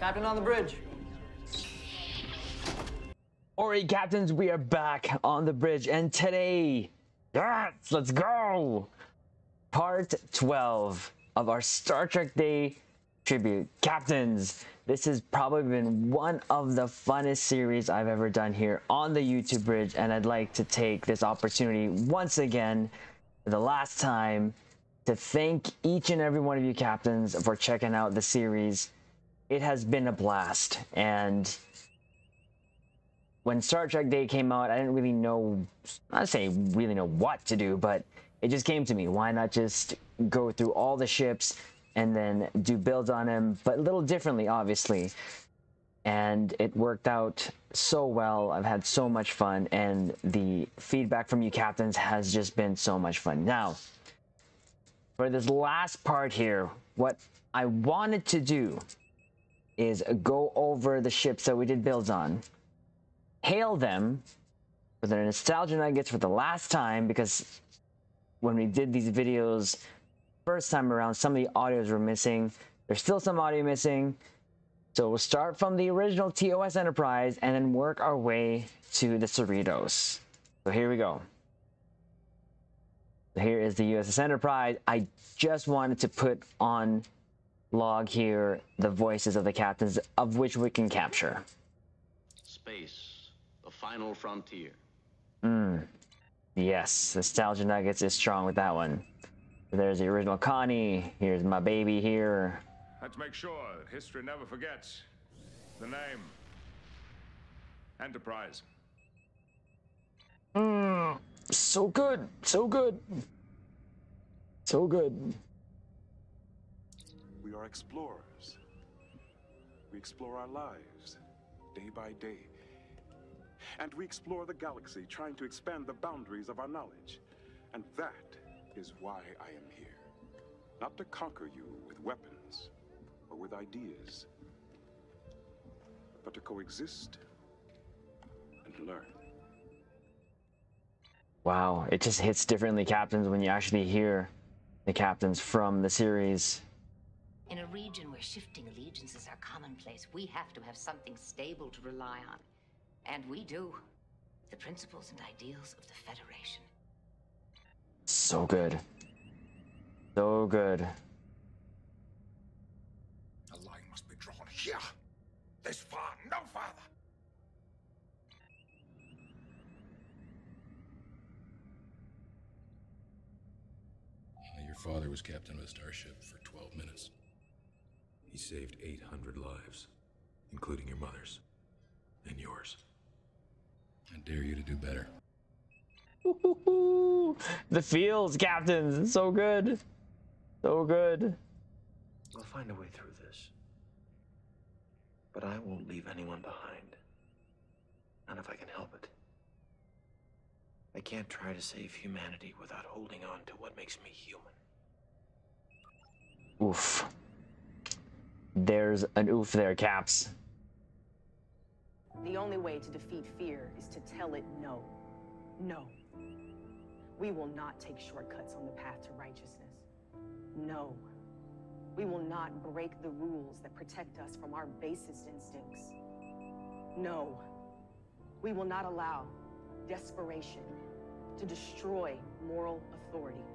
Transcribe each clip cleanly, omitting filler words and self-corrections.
Captain on the bridge. Alright, captains, we are back on the bridge, and today, yes, let's go! Part 12 of our Star Trek Day tribute. Captains, this has probably been one of the funnest series I've ever done here on the YouTube bridge, and I'd like to take this opportunity once again, for the last time, to thank each and every one of you captains for checking out the series. It has been a blast, and when Star Trek Day came out, I didn't really know, not say really know what to do, but it just came to me. Why not just go through all the ships and then do builds on them, but a little differently, obviously. And it worked out so well. I've had so much fun, and the feedback from you captains has just been so much fun. Now, for this last part here, what I wanted to do is go over the ships that we did builds on, hail them for their nostalgia nuggets for the last time, because when we did these videos first time around, some of the audios were missing. There's still some audio missing, so we'll start from the original TOS Enterprise and then work our way to the CERRITOS. So here we go. Here is the USS Enterprise. I just wanted to put on log here the voices of the captains, of which we can capture. Space. The final frontier. Yes, Nostalgia Nuggets is strong with that one. There's the original Connie. Here's my baby here. Let's make sure that history never forgets the name. Enterprise. So good, so good. So good. We are explorers. We explore our lives, day by day. And we explore the galaxy, trying to expand the boundaries of our knowledge. And that is why I am here. Not to conquer you with weapons or with ideas, but to coexist and learn. Wow, it just hits differently, captains, when you actually hear the captains from the series. In a region where shifting allegiances are commonplace, we have to have something stable to rely on. And we do. The principles and ideals of the Federation. So good. So good. A line must be drawn here. This far, no farther. Your father was captain of a starship for 12 minutes. He saved 800 lives, including your mother's and yours. I dare you to do better. The feels, captains, so good. So good. We'll find a way through this. But I won't leave anyone behind. Not if I can help it. I can't try to save humanity without holding on to what makes me human. Oof. There's an oof there, Caps. The only way to defeat fear is to tell it no. No. We will not take shortcuts on the path to righteousness. No. We will not break the rules that protect us from our basest instincts. No. We will not allow desperation to destroy moral authority.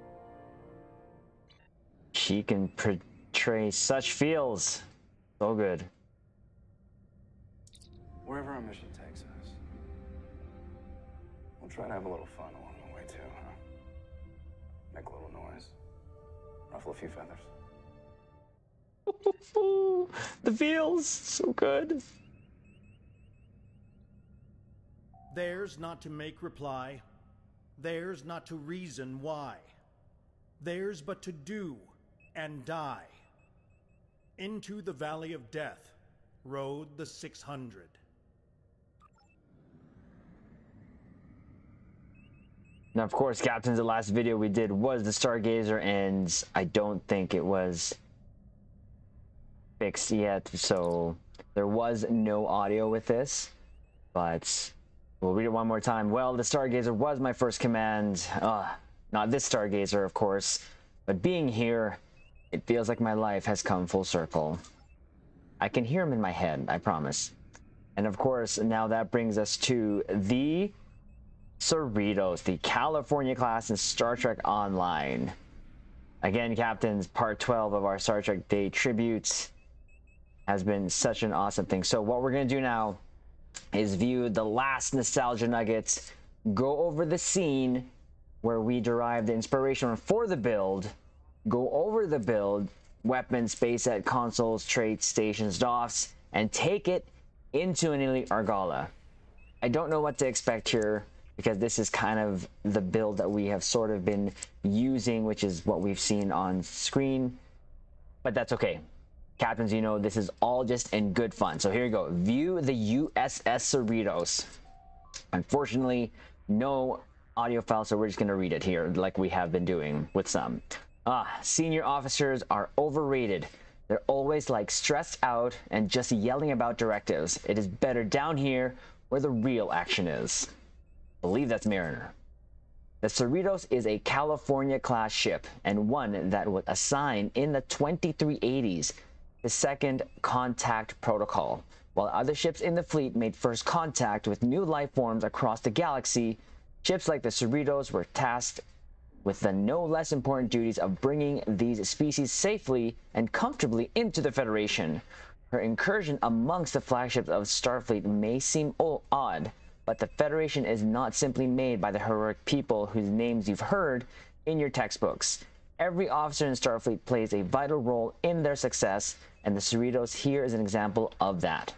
She can portray such feels. So good. Wherever our mission takes us, we'll try to have a little fun along the way too, huh? Make a little noise, ruffle a few feathers. The feels, so good. Theirs not to make reply, theirs not to reason why, theirs but to do and die. Into the valley of death rode the 600. Now, of course, captains, the last video we did was the Stargazer, and I don't think it was fixed yet, so there was no audio with this, but we'll read it one more time. Well, the Stargazer was my first command. Not this Stargazer, of course, but being here, it feels like my life has come full circle. I can hear them in my head, I promise. And of course, now that brings us to the CERRITOS, the California class in Star Trek Online. Again, Captains, part 12 of our Star Trek Day tributes has been such an awesome thing. So what we're going to do now is view the last nostalgia nuggets, go over the scene where we derived the inspiration for the build, go over the build, weapons, space set, consoles, traits, stations, DOFs, and take it into an Elite Argala. I don't know what to expect here because this is kind of the build that we have sort of been using, which is what we've seen on screen, but that's okay. Captains, you know, this is all just in good fun. So here you go. View the USS CERRITOS. Unfortunately, no audio file, so we're just going to read it here like we have been doing with some. Senior officers are overrated. They're always like stressed out and just yelling about directives. It is better down here where the real action is. I believe that's Mariner. The CERRITOS is a California-class ship and one that was assigned in the 2380s the second contact protocol. While other ships in the fleet made first contact with new life forms across the galaxy, ships like the CERRITOS were tasked with the no less important duties of bringing these species safely and comfortably into the Federation. Her incursion amongst the flagships of Starfleet may seem odd, but the Federation is not simply made by the heroic people whose names you've heard in your textbooks. Every officer in Starfleet plays a vital role in their success, and the CERRITOS here is an example of that.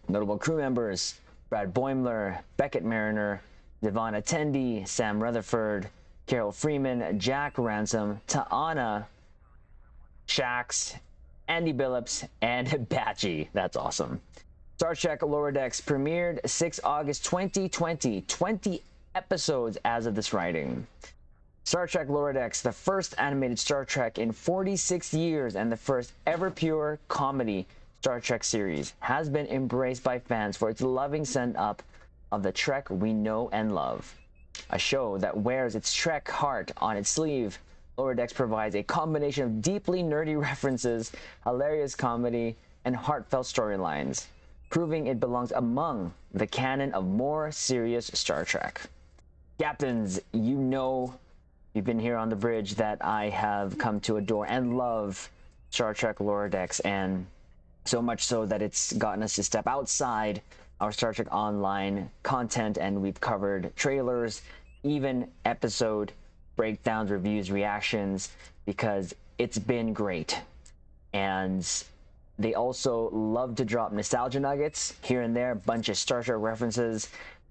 Notable crew members: Brad Boimler, Beckett Mariner, Devon Attendee, Sam Rutherford, Carol Freeman, Jack Ransom, Ta'ana, Shax, Andy Billups, and Batchy. That's awesome. Star Trek Lower Decks premiered 6 August 2020, 20 episodes as of this writing. Star Trek Lower Decks, the first animated Star Trek in 46 years and the first ever pure comedy Star Trek series, has been embraced by fans for its loving send-up of the Trek we know and love. A show that wears its Trek heart on its sleeve, Lower Decks provides a combination of deeply nerdy references, hilarious comedy, and heartfelt storylines, proving it belongs among the canon of more serious Star Trek. Captains, you know, you've been here on the bridge, that I have come to adore and love Star Trek Lower Decks, and so much so that it's gotten us to step outside our Star Trek Online content, and we've covered trailers, even episode breakdowns, reviews, reactions, because it's been great. And they also love to drop nostalgia nuggets here and there, a bunch of Star Trek references,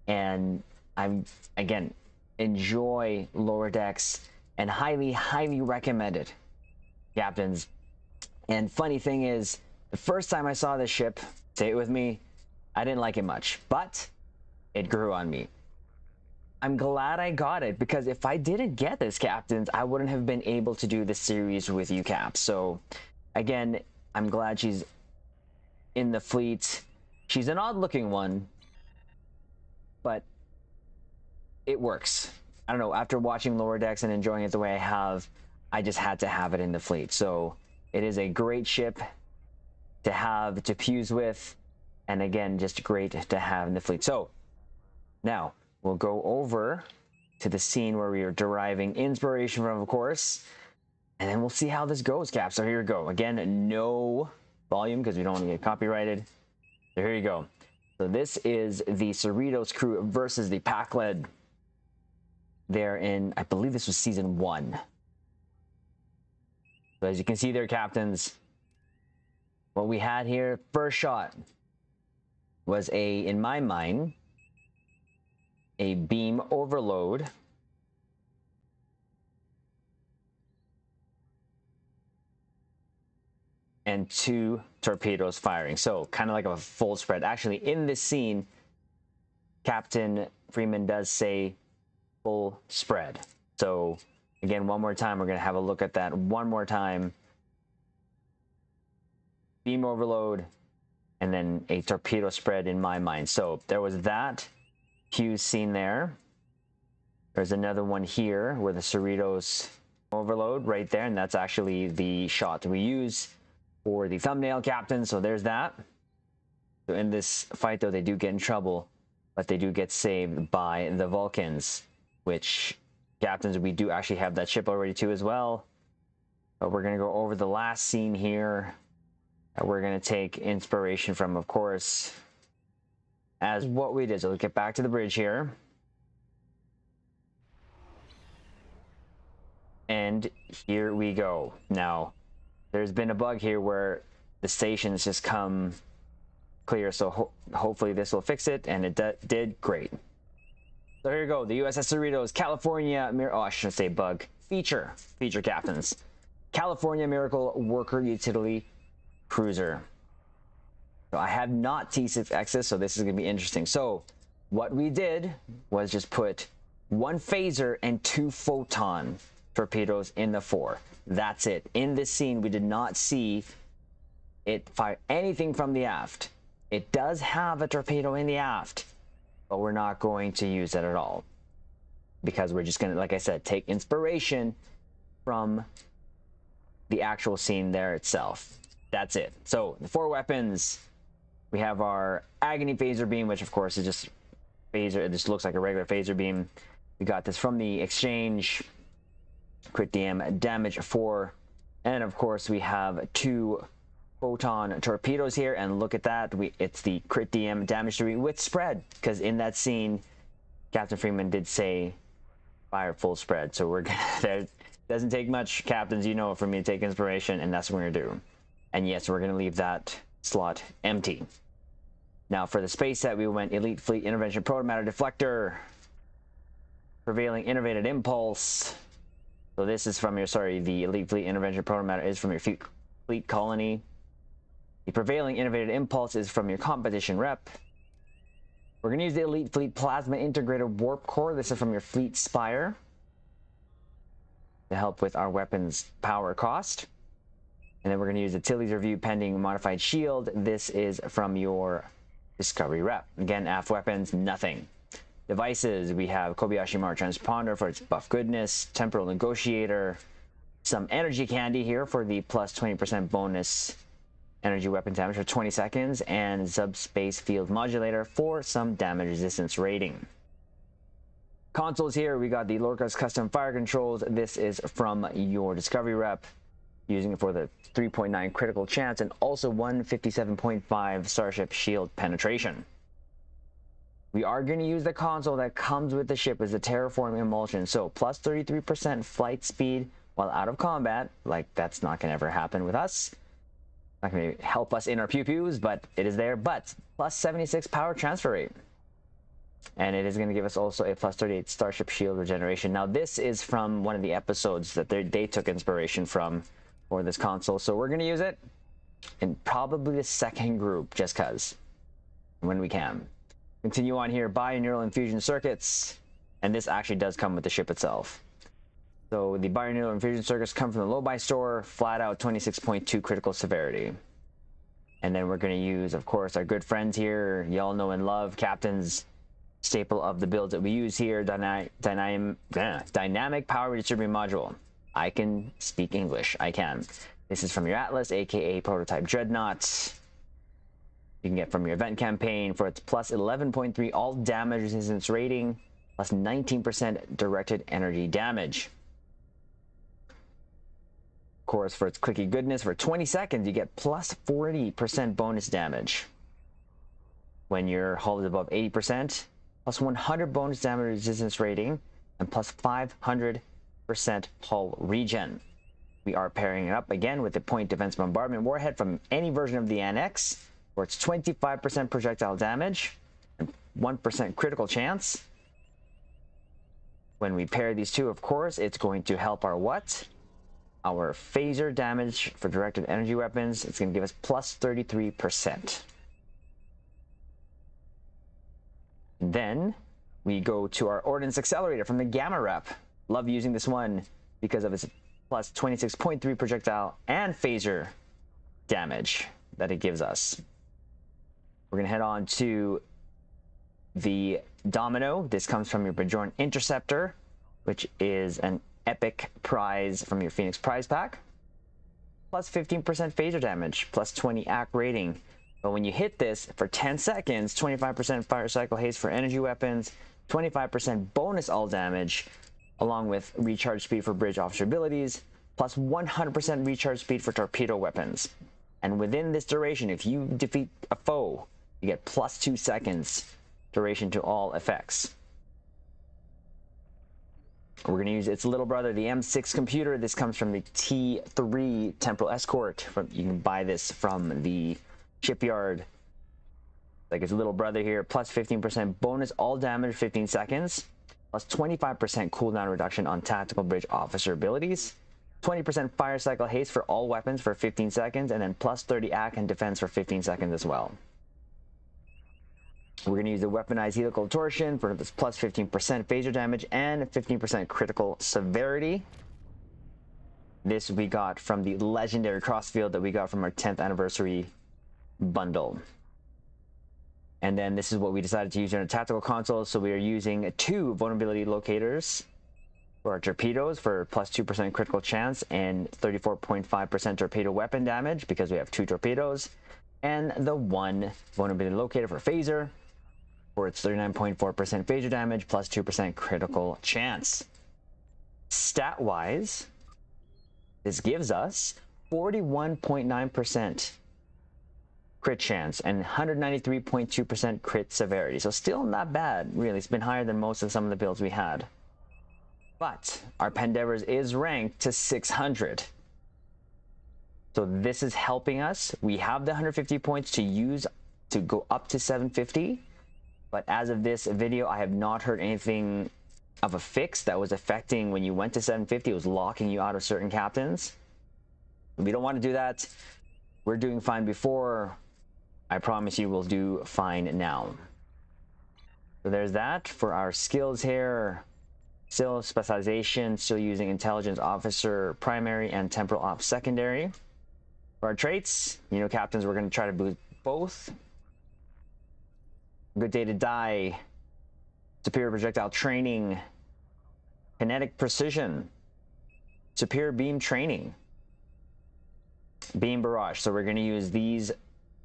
and I'm, again, enjoy Lower Decks and highly recommend it, Captains. And funny thing is, the first time I saw this ship, say it with me, I didn't like it much, but it grew on me. I'm glad I got it, because if I didn't get this, Captains, I wouldn't have been able to do this series with you, Cap. So again, I'm glad she's in the fleet. She's an odd looking one, but it works. I don't know, after watching Lower Decks and enjoying it the way I have, I just had to have it in the fleet. So it is a great ship to have to fuse with, and again, just great to have in the fleet. So now we'll go over to the scene where we are deriving inspiration from, of course, and then we'll see how this goes, Cap. So here we go. Again, no volume because we don't want to get copyrighted. So here you go. So this is the CERRITOS crew versus the Pakled. They're in, I believe this was season 1. So as you can see there, Captains, what we had here, first shot, was in my mind, a beam overload. And 2 torpedoes firing. So kind of like a full spread. Actually, in this scene, Captain Freeman does say full spread. So again, one more time, we're going to have a look at that one more time. Beam overload, and then a torpedo spread in my mind. So there was that Hughes scene there. There's another one here where the CERRITOS overload right there, and that's actually the shot we use for the thumbnail captain. So there's that. So in this fight, though, they do get in trouble, but they do get saved by the Vulcans, which captains, we do actually have that ship already too as well. But we're going to go over the last scene here that we're going to take inspiration from, of course, as what we did. So let's get back to the bridge here. And here we go. Now, there's been a bug here where the stations just come clear, so hopefully this will fix it, and it did great. So here we go, the USS Cerritos, California, oh, I shouldn't say bug, feature captains. California Miracle Worker Utility Cruiser. So I have not T6Xs, so this is going to be interesting. So what we did was just put 1 phaser and 2 photon torpedoes in the fore. That's it. In this scene, we did not see it fire anything from the aft. It does have a torpedo in the aft, but we're not going to use it at all because we're just going to, like I said, take inspiration from the actual scene there itself. That's it. So the 4 weapons, we have our Agony Phaser Beam, which of course is just phaser. It just looks like a regular phaser beam. We got this from the exchange. Crit DM damage 4. And of course we have 2 photon torpedoes here, and look at that, it's the crit DM damage 3 with spread, because in that scene Captain Freeman did say fire full spread. So we're gonna, there doesn't take much, captains, you know, for me to take inspiration, and that's what we're gonna do. And yes, we're gonna leave that slot empty. Now for the space set, we went Elite Fleet Intervention Protomatter Deflector, Prevailing Innervated Impulse. So this is from your, the Elite Fleet Intervention Protomatter is from your fleet colony. The Prevailing Innervated Impulse is from your competition rep. We're going to use the Elite Fleet Plasma Integrated Warp Core. This is from your Fleet Spire to help with our weapons power cost. And then we're going to use the Tilly's Review Pending Modified Shield. This is from your Discovery rep. Again, aft weapons, nothing. Devices, we have Kobayashi Maru Transponder for its buff goodness, Temporal Negotiator, some energy candy here for the plus 20% bonus energy weapon damage for 20 seconds, and Subspace Field Modulator for some damage resistance rating. Consoles here, we got the Lorca's Custom Fire Controls. This is from your Discovery rep, using it for the 3.9 critical chance and also 157.5 Starship Shield penetration. We are going to use the console that comes with the ship as the Terraform Emulsion. So plus 33% flight speed while out of combat. Like, that's not going to ever happen with us. Not going to help us in our pew-pews, but it is there. But plus 76 power transfer rate. And it is going to give us also a plus 38 Starship Shield regeneration. Now, this is from one of the episodes that they took inspiration from for this console. So we're going to use it in probably the second group, just because, when we can. Continue on here, binaural infusion circuits, and this actually does come with the ship itself. So the binaural infusion circuits come from the low-buy store, flat out 26.2 critical severity. And then we're going to use, of course, our good friends here, y'all know and love, captains, staple of the builds that we use here, dynamic power redistributing module. I can speak English, I can. This is from your Atlas, aka Prototype Dreadnought. You can get from your event campaign for its plus 11.3 all damage resistance rating, plus 19% directed energy damage. Of course, for its clicky goodness, for 20 seconds, you get plus 40% bonus damage. When your hull is above 80%, plus 100 bonus damage resistance rating, and plus 500% hull regen. We are pairing it up again with the Point Defense Bombardment Warhead from any version of the Annex, where it's 25% projectile damage and 1% critical chance. When we pair these two, of course, it's going to help our what? Our phaser damage for directed energy weapons. It's going to give us plus 33%. Then we go to our Ordnance Accelerator from the Gamma rep. Love using this one because of its plus 26.3 projectile and phaser damage that it gives us. We're going to head on to the Domino. This comes from your Bajoran Interceptor, which is an epic prize from your Phoenix prize pack. plus 15% phaser damage, plus 20 AC rating. But when you hit this for 10 seconds, 25% fire cycle haste for energy weapons, 25% bonus all damage, along with recharge speed for bridge officer abilities, plus 100% recharge speed for torpedo weapons. And within this duration, if you defeat a foe, you get plus 2 seconds duration to all effects. We're going to use its little brother, the M6 computer. This comes from the T3 Temporal Escort. You can buy this from the shipyard. Like its little brother here, plus 15% bonus all damage 15 seconds, plus 25% cooldown reduction on tactical bridge officer abilities, 20% fire cycle haste for all weapons for 15 seconds, and then plus 30 AC and defense for 15 seconds as well. We're going to use the weaponized helical torsion for this plus 15% phaser damage and 15% critical severity. This we got from the legendary crossfield that we got from our 10th anniversary bundle. And then this is what we decided to use in our tactical console. So we are using 2 vulnerability locators for our torpedoes for plus 2% critical chance and 34.5% torpedo weapon damage because we have 2 torpedoes. And the 1 vulnerability locator for phaser for its 39.4% phaser damage plus 2% critical chance. Stat-wise, this gives us 41.9% crit chance and 193.2% crit severity. So still not bad, really. It's been higher than most of some of the builds we had. But our Pandevers is ranked to 600. So this is helping us. We have the 150 points to use to go up to 750. But as of this video, I have not heard anything of a fix that was affecting when you went to 750. It was locking you out of certain captains. We don't want to do that. We're doing fine before. I promise you we'll do fine now. So there's that for our skills here. Still specialization, still using intelligence officer primary and temporal ops secondary. For our traits, you know, captains, we're going to try to boost both. Good day to die, superior projectile training, kinetic precision, superior beam training, beam barrage. So we're going to use these,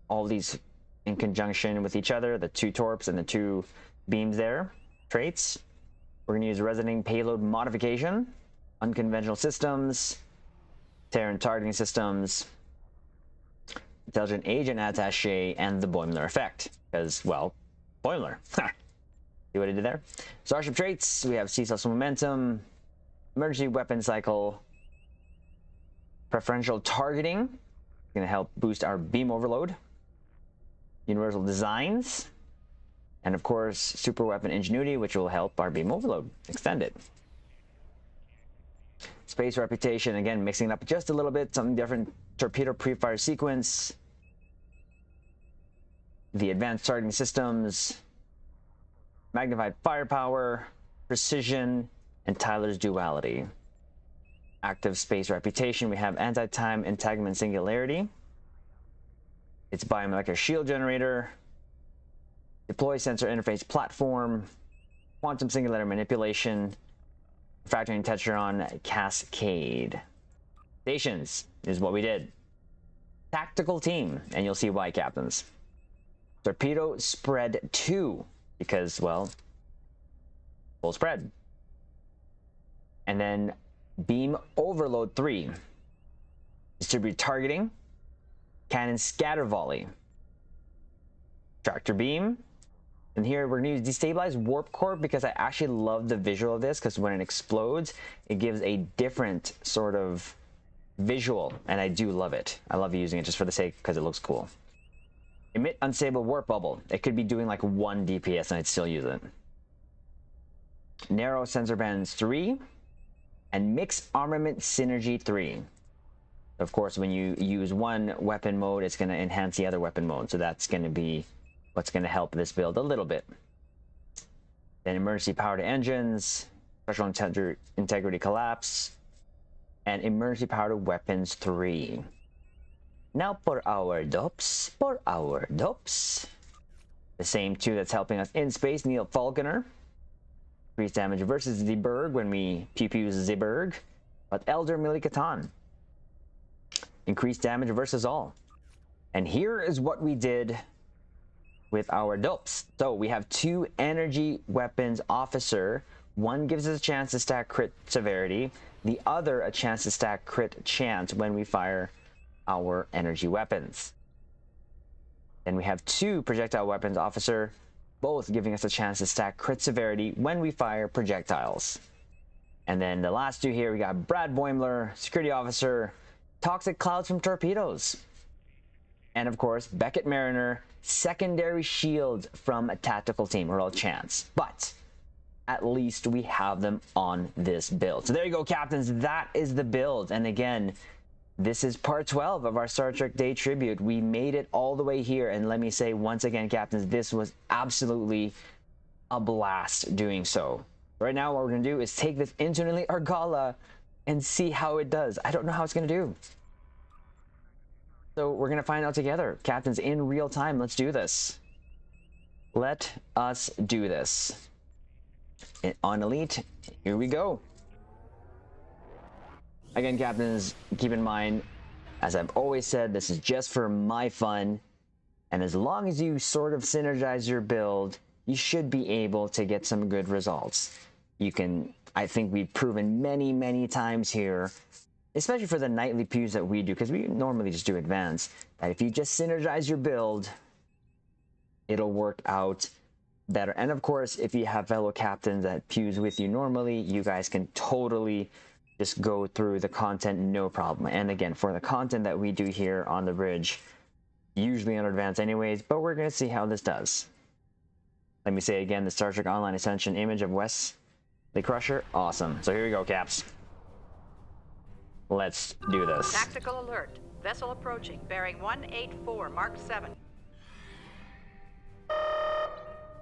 all these in conjunction with each other, the 2 torps and the 2 beams there, traits. We're going to use resonating payload modification, unconventional systems, Terran targeting systems, intelligent agent attaché, and the Boimler effect. Because, well, Boimler. See what I did there? Starship traits, we have ceaseless momentum, emergency weapon cycle, preferential targeting, going to help boost our beam overload, universal designs, and of course, super weapon ingenuity, which will help our beam overload, extend it. Space reputation, again, mixing it up just a little bit, something different. Torpedo pre-fire sequence, the advanced targeting systems, magnified firepower, precision, and Tyler's duality. Active space reputation, we have anti-time entanglement singularity. It's biomolecular shield generator, deploy sensor interface platform, quantum singular manipulation, factoring Tetron cascade. Stations is what we did. Tactical team, and you'll see why, captains. Torpedo spread 2, because, well, full spread. And then beam overload 3. Distribute targeting, cannon scatter volley, tractor beam. And here we're going to use destabilize warp core because I actually love the visual of this, because when it explodes, it gives a different sort of visual, and I do love it. I love using it just for the sake because it looks cool. Emit unstable warp bubble. It could be doing like 1 DPS and I'd still use it. Narrow sensor bands 3 and mix armament synergy 3. Of course, when you use one weapon mode, it's going to enhance the other weapon mode, so that's going to be what's going to help this build a little bit. Then emergency power to engines, structural integrity collapse, and emergency power to weapons 3. Now for our DOPS, the same 2 that's helping us in space, Neil Falconer. Increased damage versus Zeeberg when we pew-pew Zeeberg, but Elder Milikatan. increased damage versus all. And here is what we did with our dopes. So we have 2 energy weapons officer. One gives us a chance to stack crit severity, the other a chance to stack crit chance when we fire our energy weapons. Then we have 2 projectile weapons officer, both giving us a chance to stack crit severity when we fire projectiles. And then the last 2 here, we got Brad Boimler, security officer, toxic clouds from torpedoes. And of course, Beckett Mariner, secondary shields from a tactical team, or a chance. But at least we have them on this build. So there you go, captains. That is the build. And again, this is part 12 of our Star Trek Day tribute. We made it all the way here. And let me say once again, captains, this was absolutely a blast doing so. Right now, what we're going to do is take this into an Elite Argala and see how it does. I don't know how it's going to do. So we're going to find out together. Captains, in real time, let's do this. Let us do this. On Elite, here we go. Again, captains, keep in mind, as I've always said, this is just for my fun. And as long as you sort of synergize your build, you should be able to get some good results. You can, I think we've proven many, many times here, especially for the nightly pews that we do, because we normally just do advanced, that if you just synergize your build, it'll work out better. And of course, if you have fellow captains that pews with you normally, you guys can totally just go through the content, no problem. And again, for the content that we do here on the bridge, usually on advanced anyways, but we're going to see how this does. Let me say again, the Star Trek Online Ascension image of Wesley Crusher, awesome. So here we go, caps. Let's do this. Tactical alert. Vessel approaching, bearing 184, Mark 7.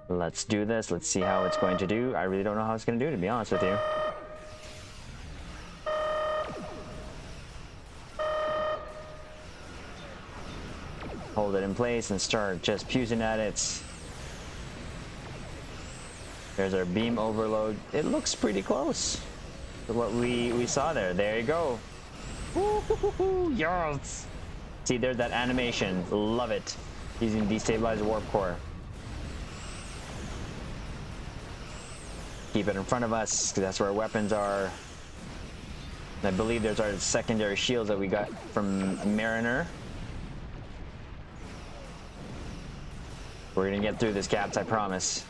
Let's do this. Let's see how it's going to do. I really don't know how it's going to do, to be honest with you. Hold it in place and start just fusing at it. There's our beam overload. It looks pretty close to what we saw there. There you go. Yes. See, there's that animation. Love it. Using destabilized warp core. Keep it in front of us, because that's where our weapons are. I believe there's our secondary shields that we got from Mariner. We're gonna get through this, caps, I promise.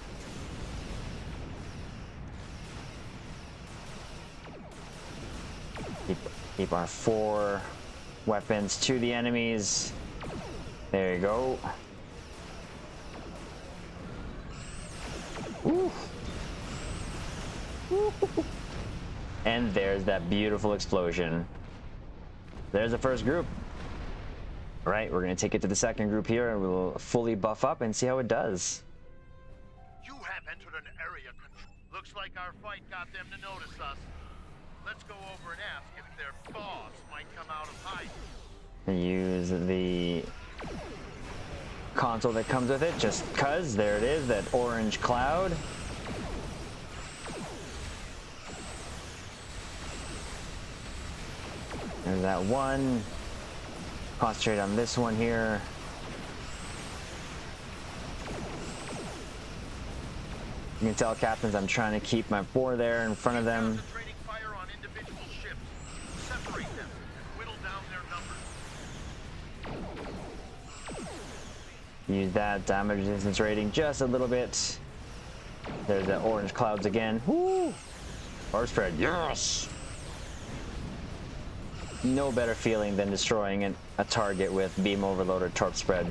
Keep our 4 weapons to the enemies. There you go. Woo. And there's that beautiful explosion. There's the first group. All right, we're gonna take it to the second group here, and we'll fully buff up and see how it does. You have entered an area control. Looks like our fight got them to notice us. Let's go over and ask if their boss might come out of hiding. Use the console that comes with it, just cuz. There it is, that orange cloud. There's that one. Concentrate on this one here. You can tell, captains, I'm trying to keep my 4 there in front of them. Use that damage resistance rating just a little bit. There's the orange clouds again. Woo! Force spread, yes! No better feeling than destroying a target with beam overload or torp spread.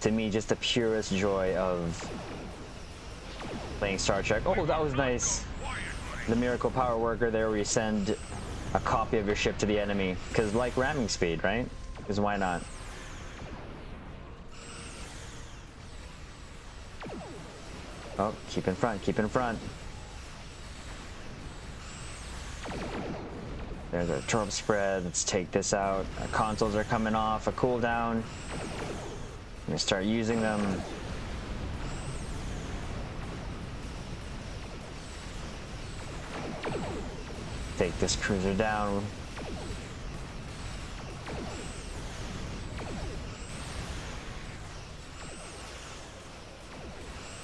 To me, just the purest joy of playing Star Trek. Oh, that was nice. The miracle power worker there, where you send a copy of your ship to the enemy. Because like ramming speed, right? Because why not? Oh, keep in front, keep in front. There's our torp spread. Let's take this out. Our consoles are coming off a cooldown. I'm gonna start using them. Take this cruiser down.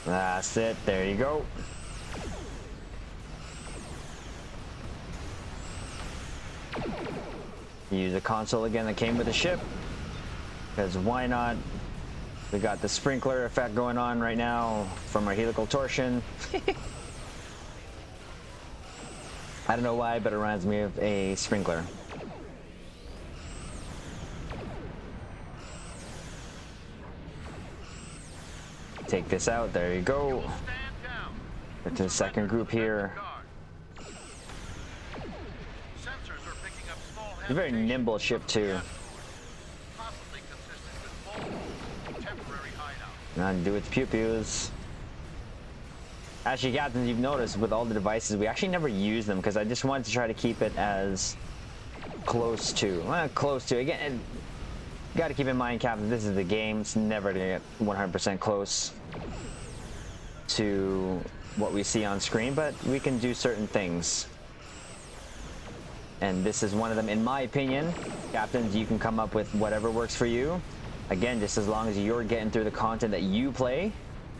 That's it. There you go. Use the console again that came with the ship. Because why not? We got the sprinkler effect going on right now from our helical torsion. I don't know why, but it reminds me of a sprinkler. Take this out. There you go. Get to the second group here. It's a very nimble ship too. Nothing to do with pew-pews. Actually, Captains, you've noticed with all the devices, we actually never use them because I just wanted to try to keep it as close to, again, you got to keep in mind, Captain, this is the game. It's never going to get 100% close to what we see on screen, but we can do certain things. And this is one of them, in my opinion. Captains, you can come up with whatever works for you. Again, just as long as you're getting through the content that you play.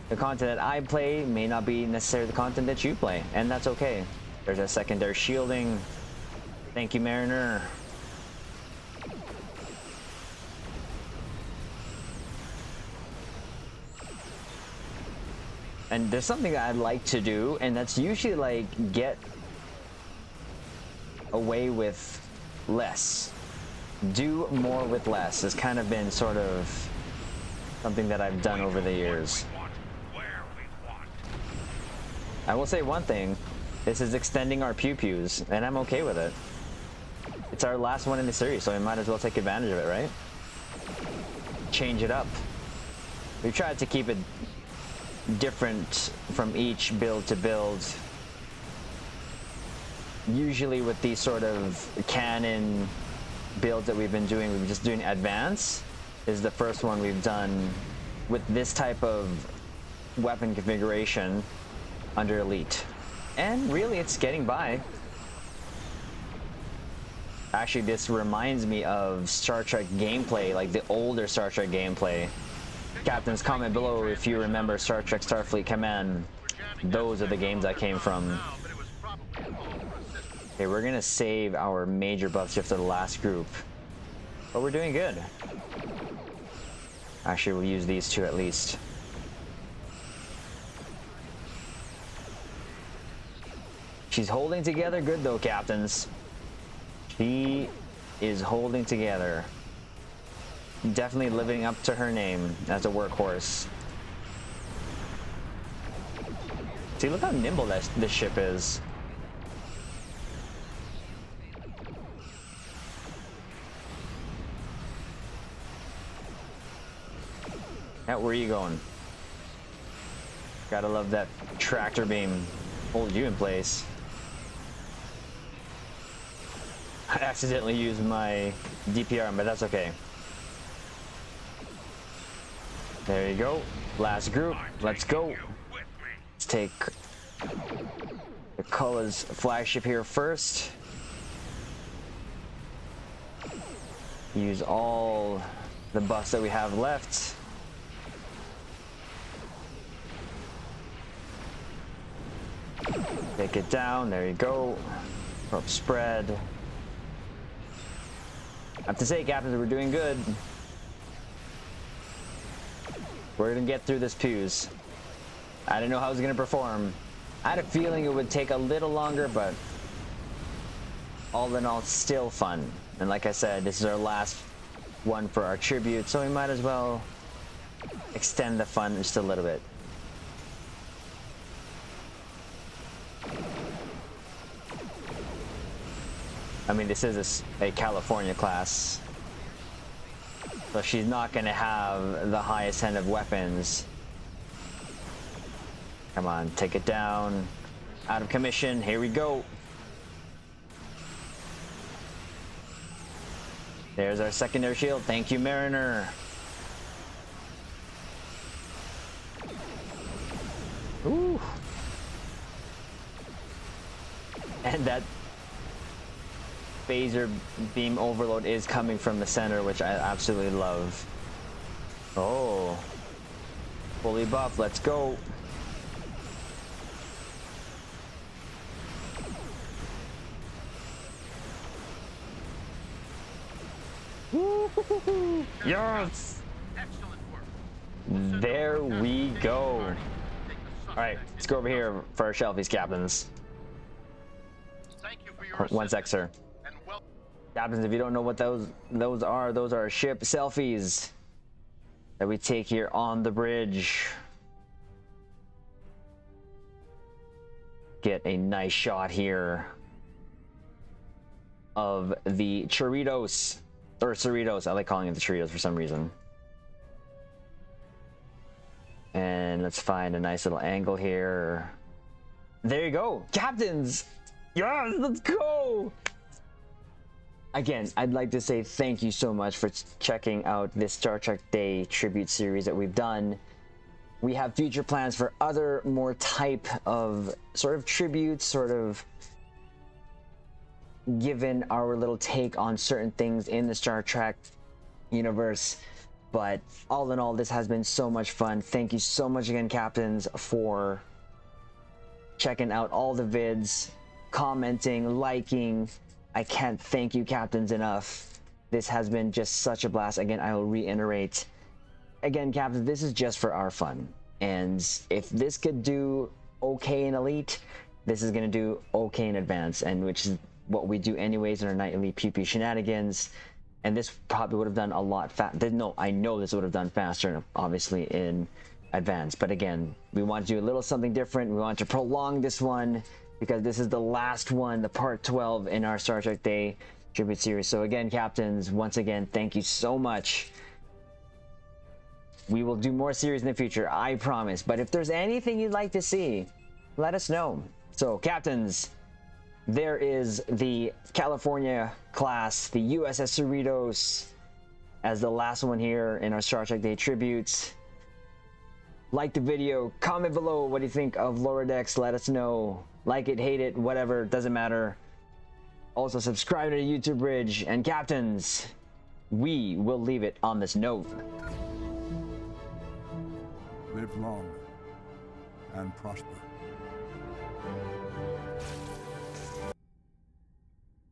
The content that I play may not be necessarily the content that you play, and that's okay. There's a secondary shielding. Thank you, Mariner. And there's something that I'd like to do, and that's usually like get away with less. Do more with less has kind of been sort of something that I've done over the years. I will say one thing, this is extending our pew-pews, and I'm okay with it. It's our last one in the series, so we might as well take advantage of it, right? Change it up. We tried to keep it different from each build to build. Usually with these sort of canon builds that we've been doing, we've been just doing advance is the first one we've done with this type of weapon configuration under Elite. And really it's getting by. Actually, this reminds me of Star Trek gameplay, like the older Star Trek gameplay. Captains, comment below if you remember Star Trek Starfleet Command. Those are the games I came from. Okay, we're gonna save our major buff shift to the last group. But we're doing good. Actually, we'll use these two at least. She's holding together good though, Captains. She is holding together. Definitely living up to her name as a workhorse. See, look how nimble this ship is. Now, where are you going? Gotta love that tractor beam. Hold you in place. I accidentally used my DPR, but that's okay. There you go. Last group. Let's go. Let's take the Culla's flagship here first. Use all the buffs that we have left. Take it down. There you go. Rope spread. I have to say, Captains, we're doing good. We're gonna get through this pews. I didn't know how I was gonna perform. I had a feeling it would take a little longer, but all in all, still fun. And like I said, this is our last one for our tribute, so we might as well extend the fun just a little bit. I mean, this is a California class, so she's not going to have the highest end of weapons. Come on, take it down. Out of commission, here we go. There's our secondary shield. Thank you, Mariner. Ooh. And that phaser beam overload is coming from the center, which I absolutely love. Oh. Fully buff, let's go. Woo-hoo-hoo-hoo. Yes! There we go. Alright, let's go over here for our shelfies, captains. One sec, sir. Captains, if you don't know what those are ship selfies that we take here on the bridge. Get a nice shot here of the CERRITOS, or CERRITOS. I like calling it the CERRITOS for some reason. And let's find a nice little angle here. There you go, captains. Yes, let's go. Again, I'd like to say thank you so much for checking out this Star Trek Day tribute series that we've done. We have future plans for other more type of sort of tributes, sort of given our little take on certain things in the Star Trek universe. But all in all, this has been so much fun. Thank you so much again, captains, for checking out all the vids, commenting, liking. I can't thank you, captains, enough. This has been just such a blast. Again, I will reiterate. Again, captains, this is just for our fun. And if this could do okay in Elite, this is going to do okay in Advance, and which is what we do anyways in our nightly PP shenanigans. And this probably would have done a lot faster. No, I know this would have done faster, obviously, in Advance. But again, we want to do a little something different. We want to prolong this one because this is the last one, the part 12 in our Star Trek Day tribute series. So again, captains, once again, thank you so much. We will do more series in the future, I promise. But if there's anything you'd like to see, let us know. So, captains, there is the California class, the USS Cerritos, as the last one here in our Star Trek Day tributes. Like the video, comment below what do you think of Lower Decks, let us know. Like it, hate it, whatever, doesn't matter. Also subscribe to the YouTube Bridge, and captains, we will leave it on this note. Live long and prosper.